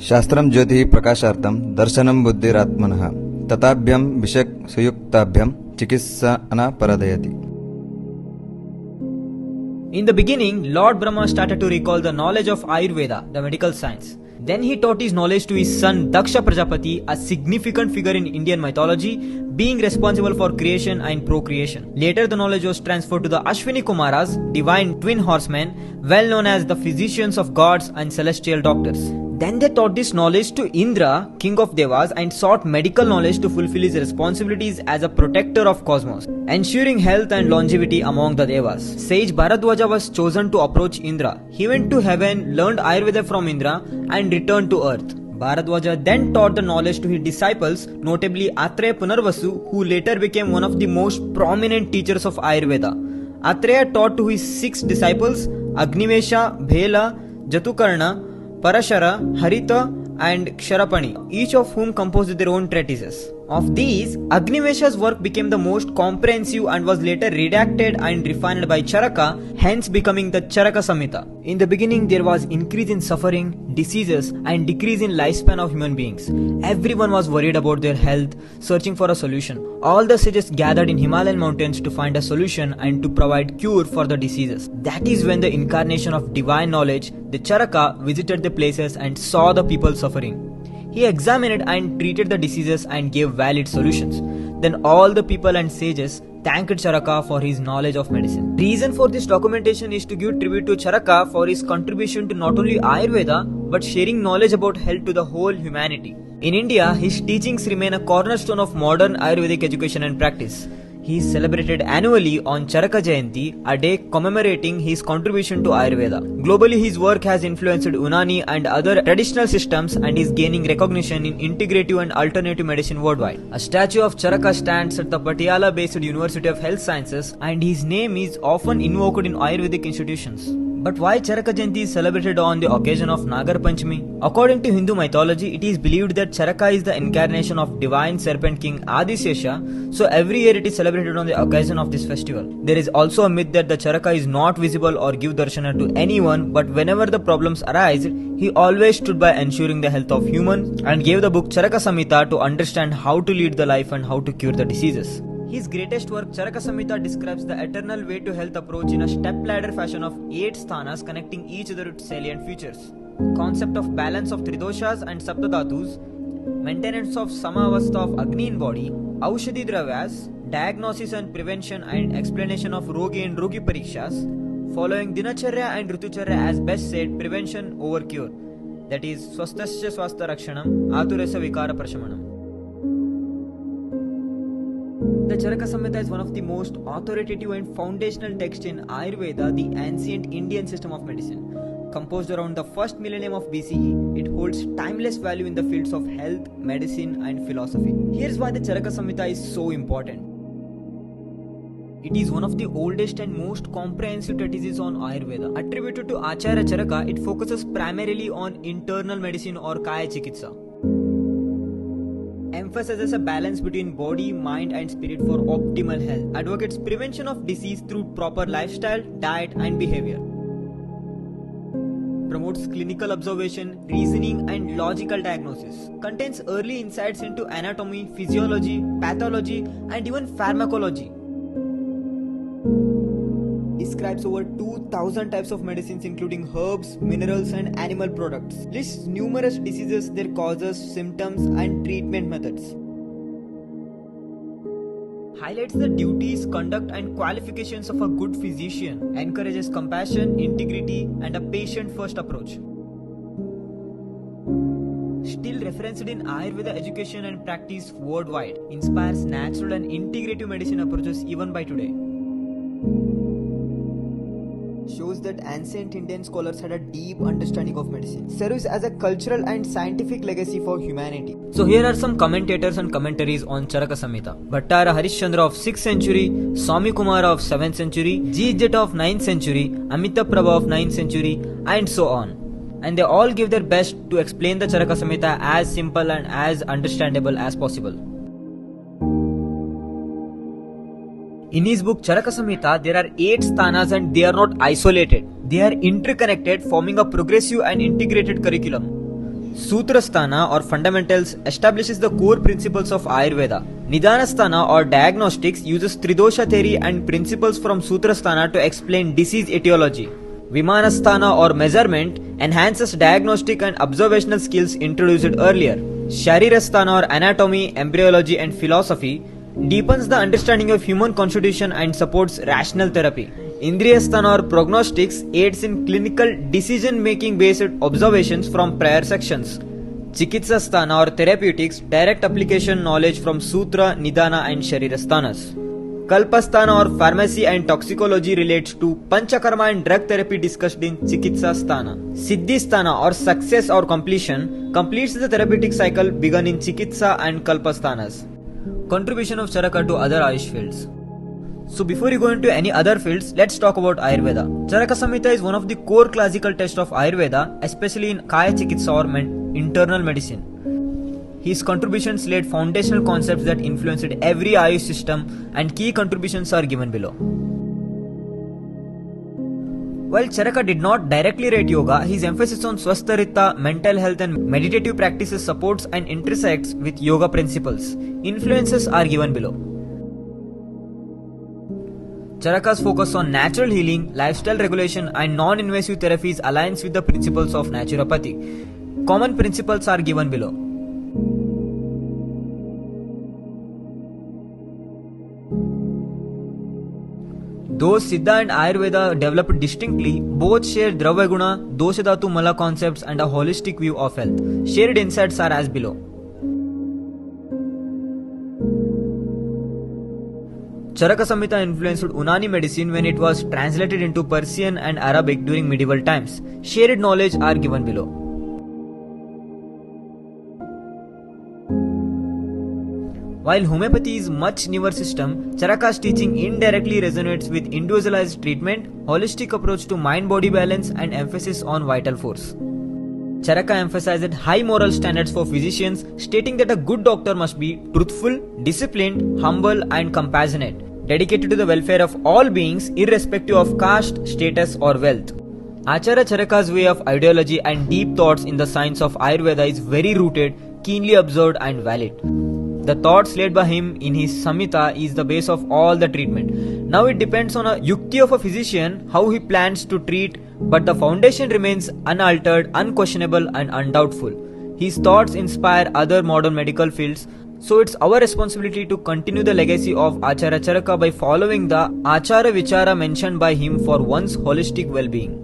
शास्त्रं ज्योतिः प्रकाशार्थं दर्शनं बुद्धिरात्मनः तथाभ्यं विषक् सुयुक्ताभ्यं चिकित्सा परदयति. In the beginning, Lord Brahma started to recall the knowledge of Ayurveda, the medical science. Then he taught his knowledge to his son Daksha Prajapati, a significant figure in Indian mythology, being responsible for creation and procreation. Later the knowledge was transferred to the Ashwini Kumaras, divine twin horsemen, well known as the physicians of gods and celestial doctors. Then they taught this knowledge to Indra, king of Devas, and sought medical knowledge to fulfill his responsibilities as a protector of cosmos, ensuring health and longevity among the Devas. Sage Bharadwaja was chosen to approach Indra. He went to heaven, learned Ayurveda from Indra, and returned to earth. Bharadwaja then taught the knowledge to his disciples, notably Atreya Punarvasu, who later became one of the most prominent teachers of Ayurveda. Atreya taught to his 6 disciples, Agnivesha, Bhela, Jatukarna, Parashara, Harita and Ksharapani, each of whom composed their own treatises. Of these, Agnivesha's work became the most comprehensive and was later redacted and refined by Charaka, hence becoming the Charaka Samhita. In the beginning, there was increase in suffering, diseases and decrease in lifespan of human beings. Everyone was worried about their health, searching for a solution. All the sages gathered in Himalayan mountains to find a solution and to provide cure for the diseases. That is when the incarnation of divine knowledge, the Charaka, visited the places and saw the people suffering. He examined and treated the diseases and gave valid solutions. Then all the people and sages thanked Charaka for his knowledge of medicine. Reason for this documentation is to give tribute to Charaka for his contribution to not only Ayurveda but sharing knowledge about health to the whole humanity. In India, his teachings remain a cornerstone of modern Ayurvedic education and practice. He is celebrated annually on Charaka Jayanti, a day commemorating his contribution to Ayurveda. Globally, his work has influenced Unani and other traditional systems and is gaining recognition in integrative and alternative medicine worldwide. A statue of Charaka stands at the Patiala-based University of Health Sciences and his name is often invoked in Ayurvedic institutions. But why Charaka Jayanti is celebrated on the occasion of Nagar Panchami? According to Hindu mythology, it is believed that Charaka is the incarnation of divine serpent king Adisesha, so every year it is celebrated on the occasion of this festival. There is also a myth that the Charaka is not visible or give darshana to anyone, but whenever the problems arise, he always stood by ensuring the health of humans and gave the book Charaka Samhita to understand how to lead the life and how to cure the diseases. His greatest work, Charaka Samhita, describes the eternal way to health approach in a step-ladder fashion of 8 sthanas connecting each other with salient features. Concept of balance of Tridoshas and Saptadhatus, maintenance of Samavastha of Agni in body, Aushadhi Dravyas, diagnosis and prevention and explanation of Rogi and Rogi Parikshas, following Dinacharya and Ritucharya as best said, prevention over cure, that is Swastasya Swastha Rakshanam, Aturasa Vikara Prashamanam. The Charaka Samhita is one of the most authoritative and foundational texts in Ayurveda, the ancient Indian system of medicine. Composed around the first millennium of BCE, it holds timeless value in the fields of health, medicine and philosophy. Here's why the Charaka Samhita is so important. It is one of the oldest and most comprehensive treatises on Ayurveda. Attributed to Acharya Charaka, it focuses primarily on internal medicine or Kaya Chikitsa. Emphasizes a balance between body, mind and spirit for optimal health. Advocates prevention of disease through proper lifestyle, diet and behavior. Promotes clinical observation, reasoning and logical diagnosis. Contains early insights into anatomy, physiology, pathology and even pharmacology. Describes over 2,000 types of medicines including herbs, minerals and animal products. Lists numerous diseases, their causes, symptoms and treatment methods. Highlights the duties, conduct and qualifications of a good physician. Encourages compassion, integrity and a patient-first approach. Still referenced in Ayurveda education and practice worldwide. Inspires natural and integrative medicine approaches even by today. Shows that ancient Indian scholars had a deep understanding of medicine. Serves as a cultural and scientific legacy for humanity. So here are some commentators and commentaries on Charaka Samhita. Bhattara Harishchandra of 6th century, Swami Kumara of 7th century, G. Jeta of 9th century, Amita Prabha of 9th century and so on. And they all give their best to explain the Charaka Samhita as simple and as understandable as possible. In his book Charaka Samhita, there are 8 sthanas and they are not isolated. They are interconnected, forming a progressive and integrated curriculum. Sutrasthana or fundamentals establishes the core principles of Ayurveda. Nidanasthana or diagnostics uses Tridosha theory and principles from Sutrasthana to explain disease etiology. Vimanasthana or measurement enhances diagnostic and observational skills introduced earlier. Sharirasthana or anatomy, embryology and philosophy deepens the understanding of human constitution and supports rational therapy. Indriyasthana or prognostics aids in clinical decision-making based observations from prior sections. Chikitsasthana or therapeutics direct application knowledge from Sutra, Nidana and Sharirasthanas. Kalpasthana or pharmacy and toxicology relates to Panchakarma and drug therapy discussed in Chikitsasthana. Siddhisthana or success or completion completes the therapeutic cycle begun in Chikitsa and Kalpasthanas. Contribution of Charaka to other Ayush fields. So before you go into any other fields, let's talk about Ayurveda. Charaka Samhita is one of the core classical texts of Ayurveda, especially in Kaya Chikitsa or internal medicine. His contributions laid foundational concepts that influenced every Ayush system, and key contributions are given below. While Charaka did not directly rate yoga, his emphasis on Swastharita, mental health and meditative practices supports and intersects with yoga principles. Influences are given below. Charaka's focus on natural healing, lifestyle regulation and non-invasive therapies aligns with the principles of naturopathy. Common principles are given below. Though Siddha and Ayurveda developed distinctly, both share Dravya-guna, Doshadhatu Mala concepts and a holistic view of health. Shared insights are as below. Charaka Samhita influenced Unani medicine when it was translated into Persian and Arabic during medieval times. Shared knowledge are given below. While homeopathy is much newer system, Charaka's teaching indirectly resonates with individualized treatment, holistic approach to mind-body balance and emphasis on vital force. Charaka emphasized high moral standards for physicians, stating that a good doctor must be truthful, disciplined, humble and compassionate, dedicated to the welfare of all beings irrespective of caste, status or wealth. Acharya Charaka's way of ideology and deep thoughts in the science of Ayurveda is very rooted, keenly observed and valid. The thoughts laid by him in his Samhita is the base of all the treatment. Now it depends on a yukti of a physician how he plans to treat, but the foundation remains unaltered, unquestionable and undoubtful. His thoughts inspire other modern medical fields, so it's our responsibility to continue the legacy of Acharya Charaka by following the Achara Vichara mentioned by him for one's holistic well-being.